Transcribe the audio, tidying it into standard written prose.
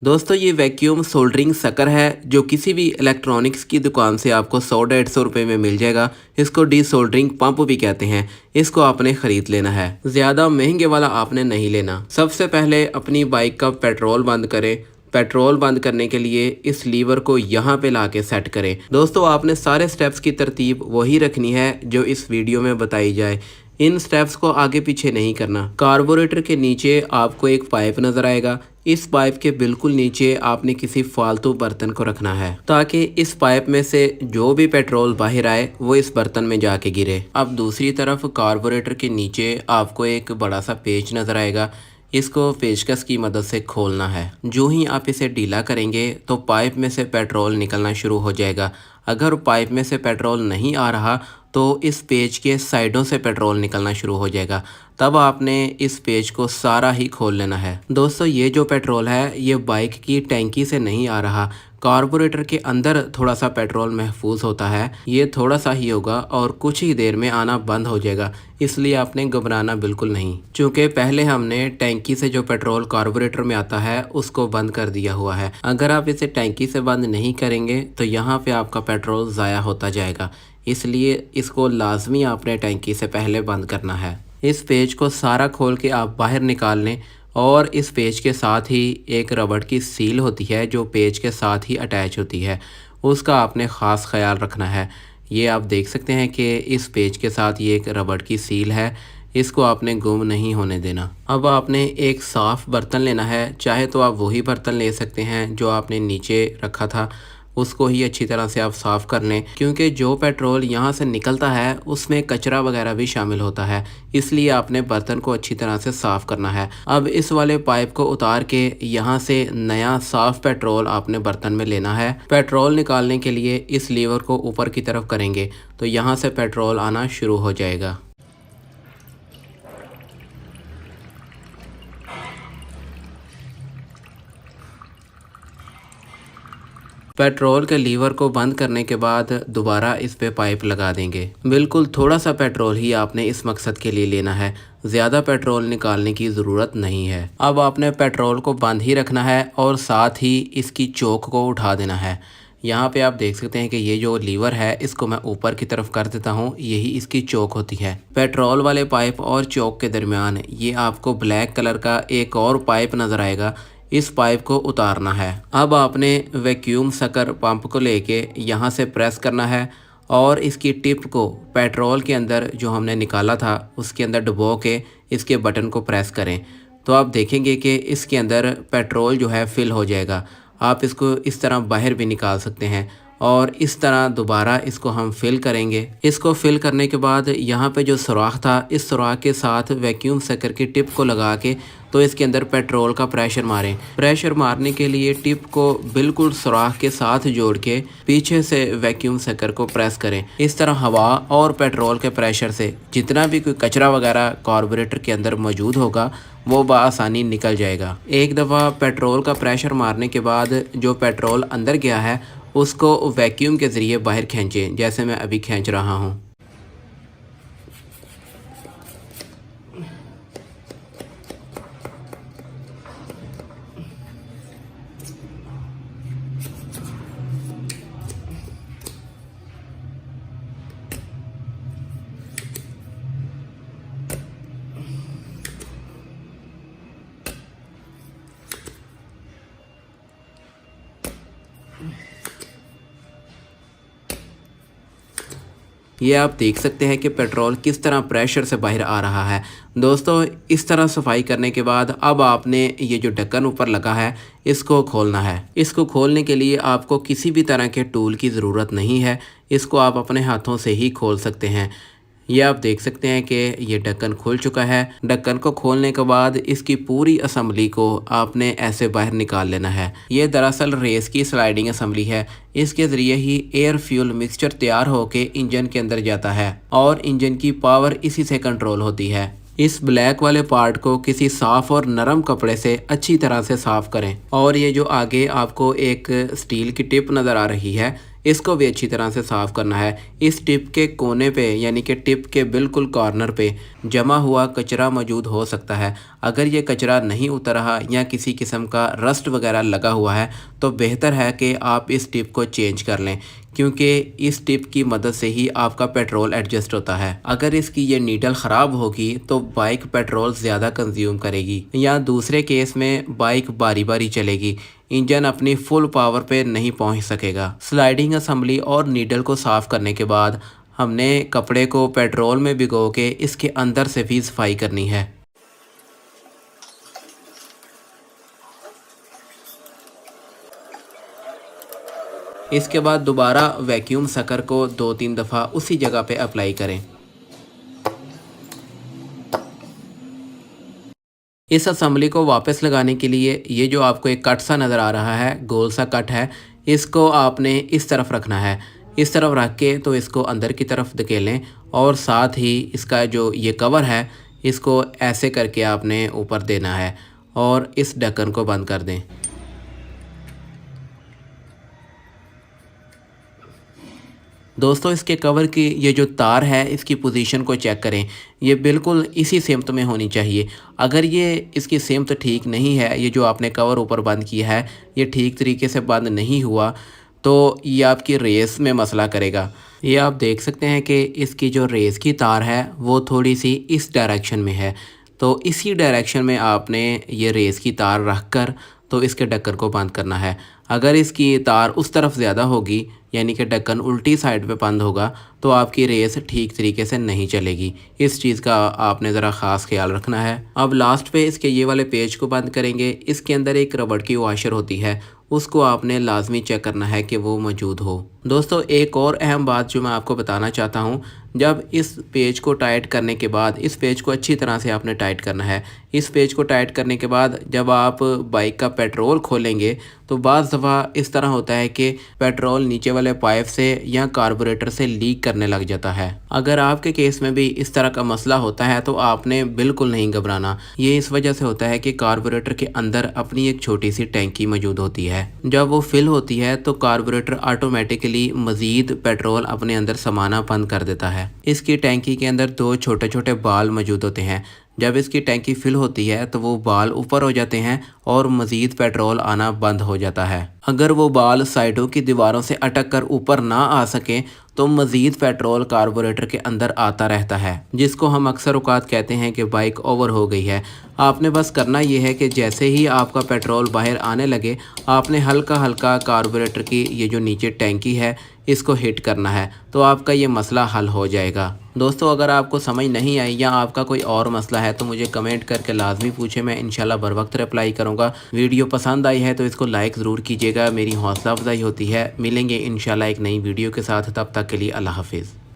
दोस्तों ये vacuum soldering sucker है जो किसी भी इलेक्ट्रॉनिक्स की दुकान से आपको 100-150 रुपये में मिल जाएगा। इसको डी सोल्डरिंग पंप भी कहते हैं। इसको आपने ख़रीद लेना है, ज़्यादा महंगे वाला आपने नहीं लेना। सबसे पहले अपनी बाइक का पेट्रोल बंद करें। पेट्रोल बंद करने के लिए इस लीवर को यहाँ पे ला के सेट करें। दोस्तों आपने सारे स्टेप्स की तरतीब वही रखनी है जो इस वीडियो में बताई जाए। इन स्टेप्स को आगे पीछे नहीं करना। कार्बोरेटर के नीचे आपको एक पाइप नज़र आएगा। इस पाइप के बिल्कुल नीचे आपने किसी फालतू बर्तन को रखना है ताकि इस पाइप में से जो भी पेट्रोल बाहर आए वो इस बर्तन में जाके गिरे। अब दूसरी तरफ कार्बोरेटर के नीचे आपको एक बड़ा सा पेच नज़र आएगा। इसको पेचकस की मदद से खोलना है। जो ही आप इसे ढीला करेंगे तो पाइप में से पेट्रोल निकलना शुरू हो जाएगा। अगर पाइप में से पेट्रोल नहीं आ रहा तो इस पेच के साइडों से पेट्रोल निकलना शुरू हो जाएगा। तब आपने इस पेच को सारा ही खोल लेना है। दोस्तों ये जो पेट्रोल है ये बाइक की टैंकी से नहीं आ रहा। कार्बोरेटर के अंदर थोड़ा सा पेट्रोल महफूज होता है। ये थोड़ा सा ही होगा और कुछ ही देर में आना बंद हो जाएगा। इसलिए आपने घबराना बिल्कुल नहीं, क्योंकि पहले हमने टैंकी से जो पेट्रोल कार्बोरेटर में आता है उसको बंद कर दिया हुआ है। अगर आप इसे टैंकी से बंद नहीं करेंगे तो यहाँ पे आपका पेट्रोल ज़ाया होता जाएगा। इसलिए इसको लाजमी आपने टैंकी से पहले बंद करना है। इस पेज को सारा खोल के आप बाहर निकाल लें और इस पेज के साथ ही एक रबड़ की सील होती है जो पेज के साथ ही अटैच होती है, उसका आपने ख़ास ख्याल रखना है। ये आप देख सकते हैं कि इस पेज के साथ ये एक रबड़ की सील है, इसको आपने गुम नहीं होने देना। अब आपने एक साफ़ बर्तन लेना है। चाहे तो आप वही बर्तन ले सकते हैं जो आपने नीचे रखा था, उसको ही अच्छी तरह से आप साफ़ कर लें, क्योंकि जो पेट्रोल यहाँ से निकलता है उसमें कचरा वगैरह भी शामिल होता है। इसलिए आपने बर्तन को अच्छी तरह से साफ़ करना है। अब इस वाले पाइप को उतार के यहाँ से नया साफ़ पेट्रोल आपने बर्तन में लेना है। पेट्रोल निकालने के लिए इस लीवर को ऊपर की तरफ करेंगे तो यहाँ से पेट्रोल आना शुरू हो जाएगा। पेट्रोल के लीवर को बंद करने के बाद दोबारा इस पे पाइप लगा देंगे। बिल्कुल थोड़ा सा पेट्रोल ही आपने इस मकसद के लिए लेना है, ज़्यादा पेट्रोल निकालने की ज़रूरत नहीं है। अब आपने पेट्रोल को बंद ही रखना है और साथ ही इसकी चोक को उठा देना है। यहाँ पे आप देख सकते हैं कि ये जो लीवर है इसको मैं ऊपर की तरफ कर देता हूँ, यही इसकी चोक होती है। पेट्रोल वाले पाइप और चोक के दरमियान ये आपको ब्लैक कलर का एक और पाइप नज़र आएगा। इस पाइप को उतारना है। अब आपने वैक्यूम सकर पंप को लेके यहाँ से प्रेस करना है और इसकी टिप को पेट्रोल के अंदर जो हमने निकाला था उसके अंदर डुबो के इसके बटन को प्रेस करें तो आप देखेंगे कि इसके अंदर पेट्रोल जो है फिल हो जाएगा। आप इसको इस तरह बाहर भी निकाल सकते हैं और इस तरह दोबारा इसको हम फिल करेंगे। इसको फिल करने के बाद यहाँ पे जो सुराख था इस सुराख के साथ वैक्यूम सकर की टिप को लगा के तो इसके अंदर पेट्रोल का प्रेशर मारें। प्रेशर मारने के लिए टिप को बिल्कुल सुराख के साथ जोड़ के पीछे से वैक्यूम सकर को प्रेस करें। इस तरह हवा और पेट्रोल के प्रेशर से जितना भी कोई कचरा वगैरह कार्बोरेटर के अंदर मौजूद होगा वो बआसानी निकल जाएगा। एक दफ़ा पेट्रोल का प्रेशर मारने के बाद जो पेट्रोल अंदर गया है उसको वैक्यूम के ज़रिए बाहर खींचें, जैसे मैं अभी खींच रहा हूँ। ये आप देख सकते हैं कि पेट्रोल किस तरह प्रेशर से बाहर आ रहा है। दोस्तों इस तरह सफाई करने के बाद अब आपने ये जो ढक्कन ऊपर लगा है इसको खोलना है। इसको खोलने के लिए आपको किसी भी तरह के टूल की ज़रूरत नहीं है, इसको आप अपने हाथों से ही खोल सकते हैं। ये आप देख सकते हैं कि ये ढक्कन खुल चुका है। ढक्कन को खोलने के बाद इसकी पूरी असम्बली को आपने ऐसे बाहर निकाल लेना है। ये दरअसल रेस की स्लाइडिंग असम्बली है। इसके ज़रिए ही एयर फ्यूल मिक्सचर तैयार होके इंजन के अंदर जाता है और इंजन की पावर इसी से कंट्रोल होती है। इस ब्लैक वाले पार्ट को किसी साफ़ और नरम कपड़े से अच्छी तरह से साफ़ करें और ये जो आगे आपको एक स्टील की टिप नज़र आ रही है इसको भी अच्छी तरह से साफ़ करना है। इस टिप के कोने पे यानी कि टिप के बिल्कुल कॉर्नर पे जमा हुआ कचरा मौजूद हो सकता है। अगर ये कचरा नहीं उतर रहा या किसी किस्म का रस्ट वगैरह लगा हुआ है तो बेहतर है कि आप इस टिप को चेंज कर लें, क्योंकि इस टिप की मदद से ही आपका पेट्रोल एडजस्ट होता है। अगर इसकी ये नीडल ख़राब होगी तो बाइक पेट्रोल ज़्यादा कंज्यूम करेगी, या दूसरे केस में बाइक बारी बारी चलेगी, इंजन अपनी फुल पावर पे नहीं पहुंच सकेगा। स्लाइडिंग असम्बली और नीडल को साफ़ करने के बाद हमने कपड़े को पेट्रोल में भिगो के इसके अंदर से भी सफाई करनी है। इसके बाद दोबारा वैक्यूम सकर को 2-3 दफ़ा उसी जगह पे अप्लाई करें। इस असेंबली को वापस लगाने के लिए ये जो आपको एक कट सा नज़र आ रहा है, गोल सा कट है, इसको आपने इस तरफ रखना है। इस तरफ रख के तो इसको अंदर की तरफ धकेलें और साथ ही इसका जो ये कवर है इसको ऐसे करके आपने ऊपर देना है और इस ढक्कन को बंद कर दें। दोस्तों, इसके कवर की ये जो तार है इसकी पोजीशन को चेक करें, ये बिल्कुल इसी सिमत में होनी चाहिए। अगर ये इसकी सिमत ठीक नहीं है, ये जो आपने कवर ऊपर बंद किया है ये ठीक तरीके से बंद नहीं हुआ तो ये आपकी रेस में मसला करेगा। ये आप देख सकते हैं कि इसकी जो रेस की तार है वो थोड़ी सी इस डायरेक्शन में है, तो इसी डायरेक्शन में आपने ये रेस की तार रख कर तो इसके ढक्कन को बंद करना है। अगर इसकी तार उस तरफ ज़्यादा होगी यानी कि ढक्कन उल्टी साइड पे बंद होगा तो आपकी रेस ठीक तरीके से नहीं चलेगी। इस चीज़ का आपने ज़रा ख़ास ख्याल रखना है। अब लास्ट पे इसके ये वाले पेज को बंद करेंगे। इसके अंदर एक रबड़ की वॉशर होती है, उसको आपने लाजमी चेक करना है कि वो मौजूद हो। दोस्तों, एक और अहम बात जो मैं आपको बताना चाहता हूँ, जब इस पेज को टाइट करने के बाद इस पेज को अच्छी तरह से आपने टाइट करना है। इस पेज को टाइट करने के बाद जब आप बाइक का पेट्रोल खोलेंगे तो बाज़ दफ़ा इस तरह होता है कि पेट्रोल नीचे वाले पाइप से या कार्बोरेटर से लीक करने लग जाता है। अगर आपके केस में भी इस तरह का मसला होता है तो आपने बिल्कुल नहीं घबराना। ये इस वजह से होता है कि कार्बोरेटर के अंदर अपनी एक छोटी सी टैंकी मौजूद होती है। जब वो फिल होती है तो कार्बोरेटर ऑटोमेटिकली मज़ीद पेट्रोल अपने अंदर समाना बंद कर देता है। इसकी टैंकी के अंदर 2 छोटे छोटे बाल मौजूद होते हैं। जब इसकी टैंकी फिल होती है तो वो बाल ऊपर हो जाते हैं और मज़ीद पेट्रोल आना बंद हो जाता है। अगर वो बाल साइडों की दीवारों से अटक कर ऊपर ना आ सके तो मज़ीद पेट्रोल कार्बोरेटर के अंदर आता रहता है, जिसको हम अक्सर औकात कहते हैं कि बाइक ओवर हो गई है। आपने बस करना ये है कि जैसे ही आपका पेट्रोल बाहर आने लगे आपने हल्का हल्का कार्बोरेटर की ये जो नीचे टैंकी है इसको हिट करना है, तो आपका ये मसला हल हो जाएगा। दोस्तों, अगर आपको समझ नहीं आई या आपका कोई और मसला है तो मुझे कमेंट करके लाजमी पूछें, मैं इंशाल्लाह बर वक्त रिप्लाई करूँगा। वीडियो पसंद आई है तो इसको लाइक ज़रूर कीजिएगा, मेरी हौसला अफजाई होती है। मिलेंगे इंशाल्लाह एक नई वीडियो के साथ, तब तक के लिए अल्लाह हाफिज़।